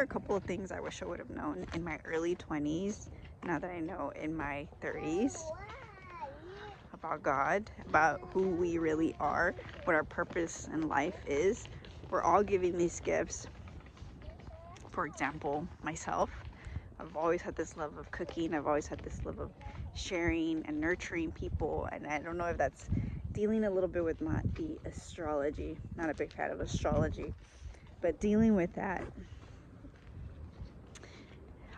are a couple of things I wish I would have known in my early 20s, now that I know in my 30s, about God, about who we really are, what our purpose in life is. We're all giving these gifts. For example, myself, I've always had this love of cooking. I've always had this love of sharing and nurturing people. And I don't know if that's dealing a little bit with the astrology. Not a big fan of astrology, but dealing with that.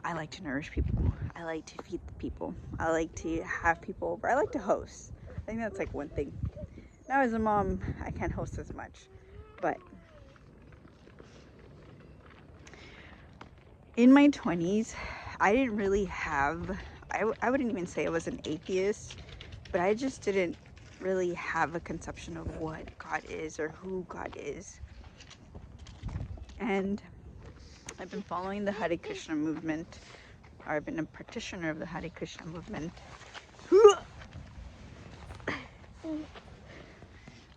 I like to nourish people. I like to feed people. I like to have people over. I like to host. I think that's like one thing. Now as a mom, I can't host as much, but in my 20s, I didn't really have, I wouldn't even say I was an atheist, but I just didn't really have a conception of what God is or who God is. And I've been following the Hare Krishna movement, or I've been a practitioner of the Hare Krishna movement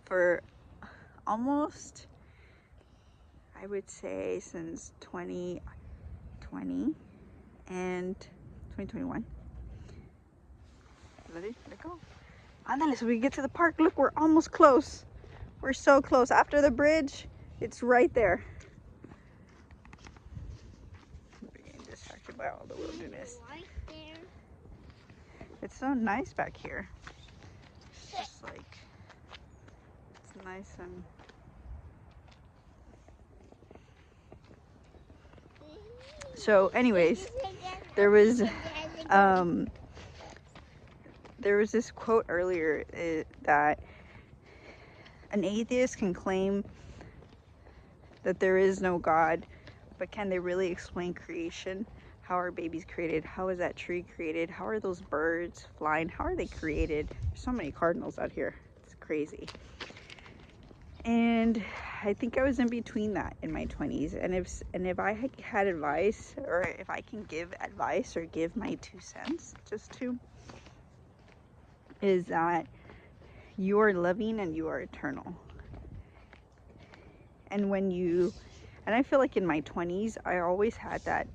for almost, I would say, since 2020 and 2021. Let it go. Andale, so we get to the park. Look, we're almost close. We're so close. After the bridge, it's right there. We're getting distracted by all the wilderness. It's so nice back here. It's just like, it's nice and so anyways, there was this quote earlier that an atheist can claim that there is no God, but can they really explain creation? How are babies created? How is that tree created? How are those birds flying? How are they created? There's so many cardinals out here. It's crazy. And I think I was in between that in my 20s. And if I had advice, or if I can give advice or give my 2 cents, just to, is that you are loving and you are eternal. And and I feel like in my 20s, I always had that.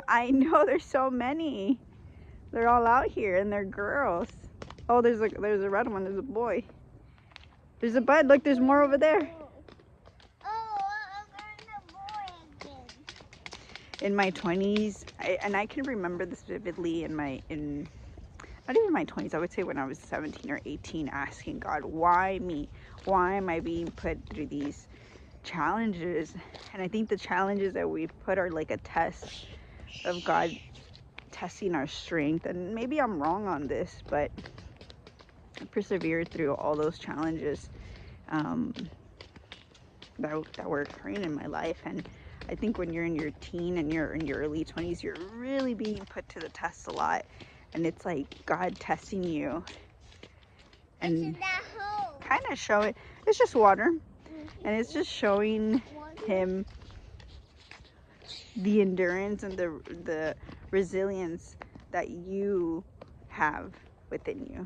I know, there's so many. They're all out here and they're girls. Oh, there's a red one, there's a boy. There's a bud, look, there's more over there. In my 20s, I can remember this vividly not even my 20s, I would say when I was 17 or 18, asking God, why me? Why am I being put through these challenges? And I think the challenges that we put are like a test of God testing our strength. And maybe I'm wrong on this, but I persevered through all those challenges that were occurring in my life. And I think when you're in your teen and you're in your early 20s, you're really being put to the test a lot. And it's like God testing you and kind of showing, it's just water. And it's just showing him the endurance and the resilience that you have within you.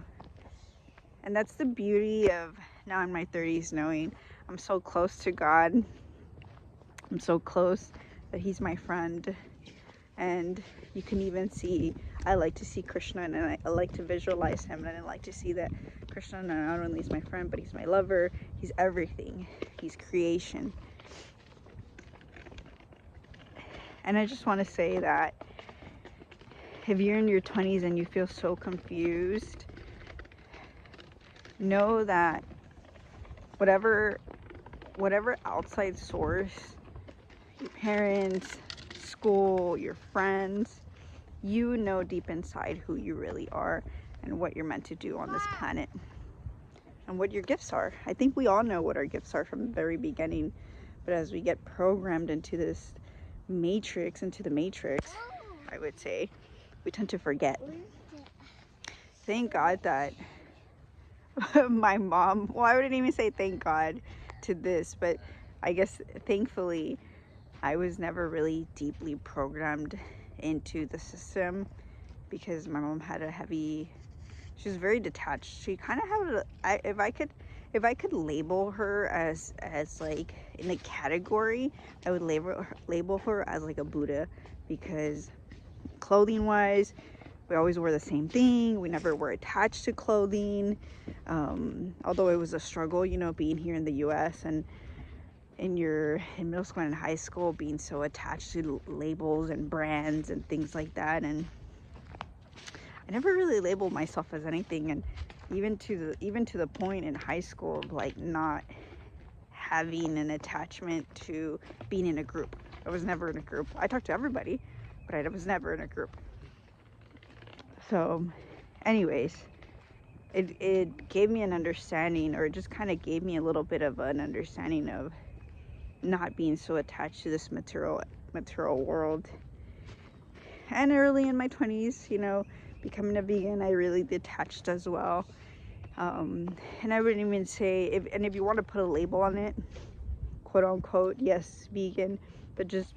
And that's the beauty of now in my 30s, knowing I'm so close to God. I'm so close that he's my friend. And you can even see, I like to see Krishna, and I like to visualize him, and I like to see that Krishna not only is my friend, but he's my lover. He's everything. He's creation. And I just want to say that if you're in your 20s and you feel so confused, know that whatever outside source, your parents, school, your friends, you know deep inside who you really are and what you're meant to do on this planet and what your gifts are. I think we all know what our gifts are from the very beginning, but as we get programmed into this matrix, I would say, we tend to forget. Thank God that my mom, well, I wouldn't even say thank God to this, but I guess thankfully I was never really deeply programmed into the system, because my mom had she was very detached. She kind of had if I could label her as like in a category, I would label her as like a Buddha, because clothing wise, we always wore the same thing. We never were attached to clothing. Although it was a struggle, you know, being here in the US and in middle school and high school, being so attached to labels and brands and things like that. And I never really labeled myself as anything. And even to the point in high school of like not having an attachment to being in a group. I was never in a group. I talked to everybody, but I was never in a group. So anyways, it gave me an understanding, or it just kind of gave me a little bit of an understanding of not being so attached to this material world. And early in my 20s, you know, becoming a vegan, I really detached as well. And I wouldn't even say, if you want to put a label on it, quote unquote, yes, vegan, but just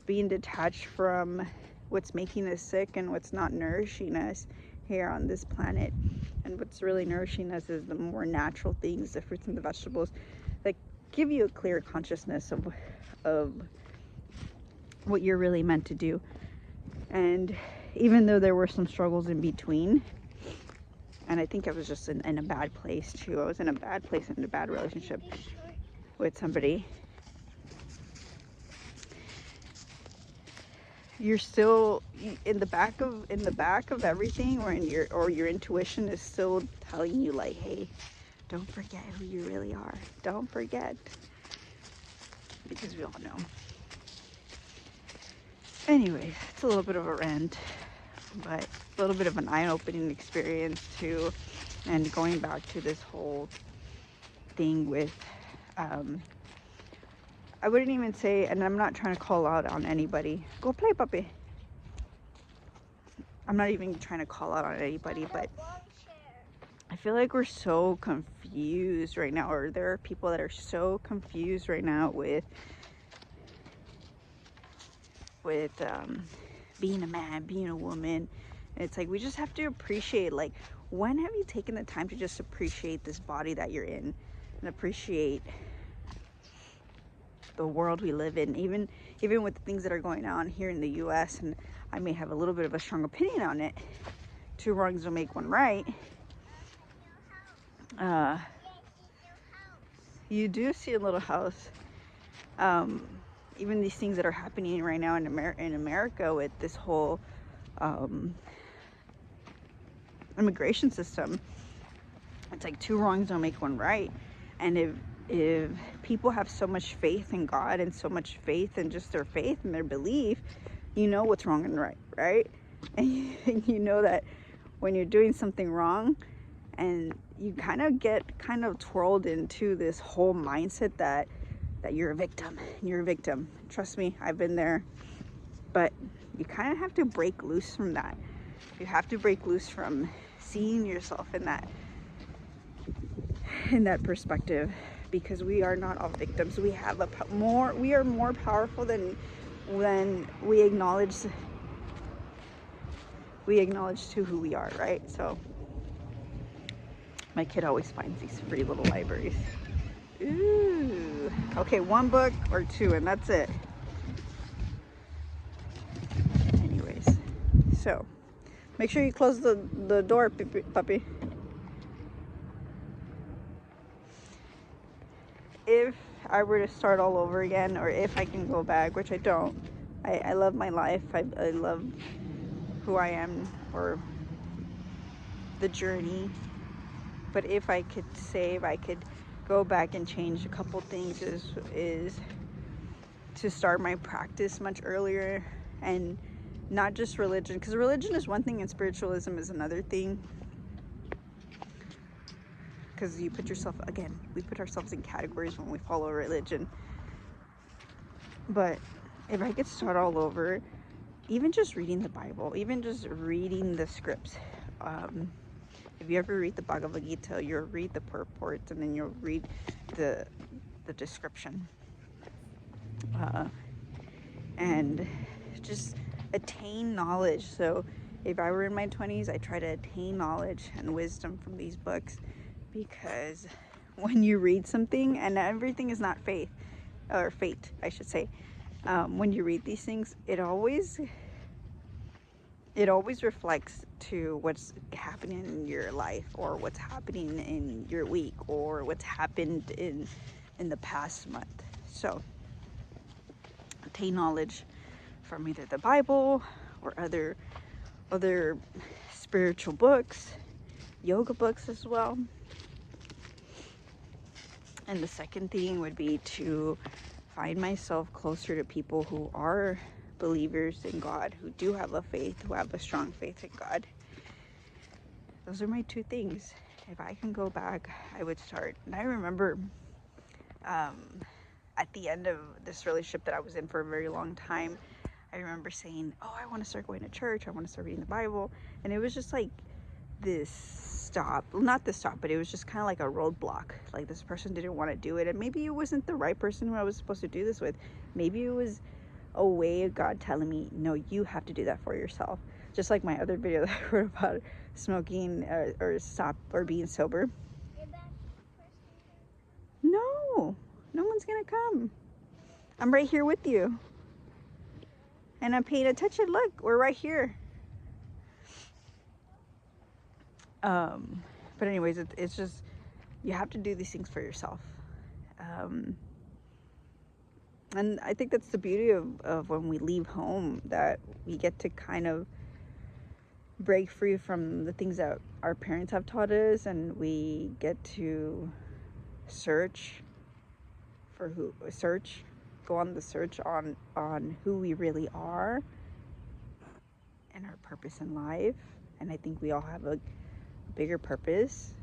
being detached from what's making us sick and what's not nourishing us here on this planet. And what's really nourishing us is the more natural things, the fruits and the vegetables that give you a clear consciousness of what you're really meant to do. And even though there were some struggles in between, and I think I was just in a bad place too. I was in a bad place, in a bad relationship with somebody. You're still in the back of everything, or your intuition is still telling you like, hey, don't forget who you really are. Don't forget. Because we all know. Anyways, it's a little bit of a rant, but a little bit of an eye-opening experience too. And going back to this whole thing with, I wouldn't even say, and I'm not trying to call out on anybody. Go play, puppy. I'm not even trying to call out on anybody, but I feel like we're so confused right now, or there are people that are so confused right now with being a man, being a woman. It's like, we just have to appreciate, like, when have you taken the time to just appreciate this body that you're in, and appreciate the world we live in, even with the things that are going on here in the US. And I may have a little bit of a strong opinion on it. Two wrongs don't make one right. You do see a little house. Even these things that are happening right now in America with this whole immigration system. It's like two wrongs don't make one right. And if people have so much faith in God and so much faith in just their faith and their belief, you know what's wrong and right, right? And you know that when you're doing something wrong, and you kind of twirled into this whole mindset that you're a victim. You're a victim. Trust me, I've been there. But you kind of have to break loose from that. You have to break loose from seeing yourself in that perspective, because we are not all victims. We have we are more powerful than we acknowledge to who we are, right? So my kid always finds these free little libraries. Ooh. Okay, one book or two, and that's it. Anyways, so make sure you close the door, puppy. If I were to start all over again, or if I can go back, which I don't, I love my life. I love who I am, or the journey. But if I could go back and change a couple things, is to start my practice much earlier, and not just religion, because religion is one thing and spiritualism is another thing. Because we put ourselves in categories when we follow religion. But if I could start all over, even just reading the Bible, even just reading the scripts. If you ever read the Bhagavad Gita, you'll read the purport, and then you'll read the description. And just attain knowledge. So if I were in my 20s, I try to attain knowledge and wisdom from these books, because when you read something, and everything is not faith, or fate, I should say. When you read these things, it always reflects to what's happening in your life, or what's happening in your week, or what's happened in the past month. So obtain knowledge from either the Bible or other spiritual books, yoga books as well. And the second thing would be to find myself closer to people who are believers in God, who do have a faith, who have a strong faith in God. Those are my two things. If I can go back, I would start. And I remember at the end of this relationship that I was in for a very long time, I remember saying, oh, I want to start going to church. I want to start reading the Bible. And it was just like this stop. Well, not this stop, but it was just kind of like a roadblock. Like this person didn't want to do it. And maybe it wasn't the right person who I was supposed to do this with. Maybe it was a way of God telling me, no, you have to do that for yourself. Just like my other video that I wrote about smoking or stop or being sober. No, no one's gonna come. I'm right here with you. And I'm paying attention. Look, we're right here. But anyways, it's just, you have to do these things for yourself. And I think that's the beauty of when we leave home, that we get to kind of break free from the things that our parents have taught us, and we get to go on the search on who we really are and our purpose in life. And I think we all have a bigger purpose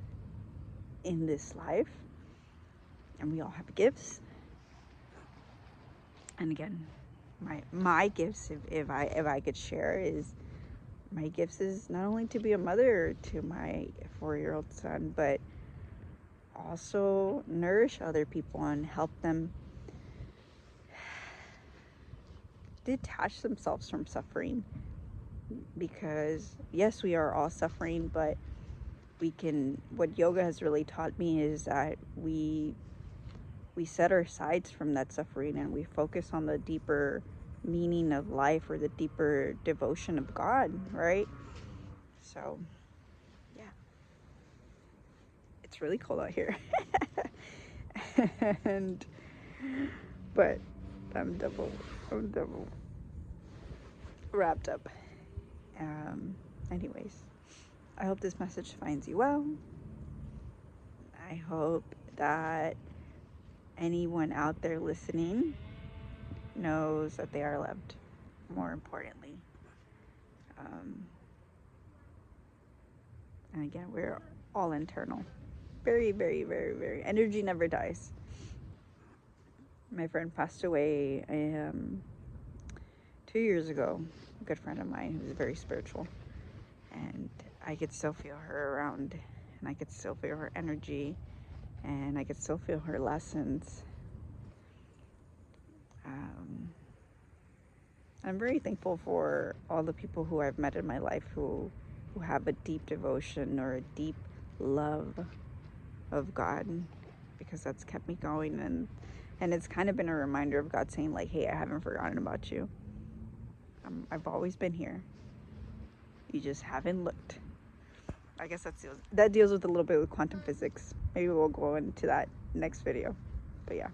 in this life, and we all have gifts. And again, my gifts, if I could share, is my gifts is not only to be a mother to my 4-year-old son, but also nourish other people and help them detach themselves from suffering. Because yes, we are all suffering, but what yoga has really taught me is that we set our sides from that suffering, and we focus on the deeper meaning of life, or the deeper devotion of God, right? So yeah, it's really cold out here. But I'm double wrapped up. Anyways, I hope this message finds you well. I hope that anyone out there listening knows that they are loved, more importantly. And again, we're all internal. Very, very, very, very. Energy never dies. My friend passed away 2 years ago. A good friend of mine who's very spiritual. And I could still feel her around. And I could still feel her energy. And I could still feel her lessons. I'm very thankful for all the people who I've met in my life who have a deep devotion or a deep love of God, because that's kept me going, and it's kind of been a reminder of God saying, like, hey, I haven't forgotten about you. I've always been here. You just haven't looked. I guess that deals with a little bit with quantum physics. Maybe we'll go into that next video. But yeah.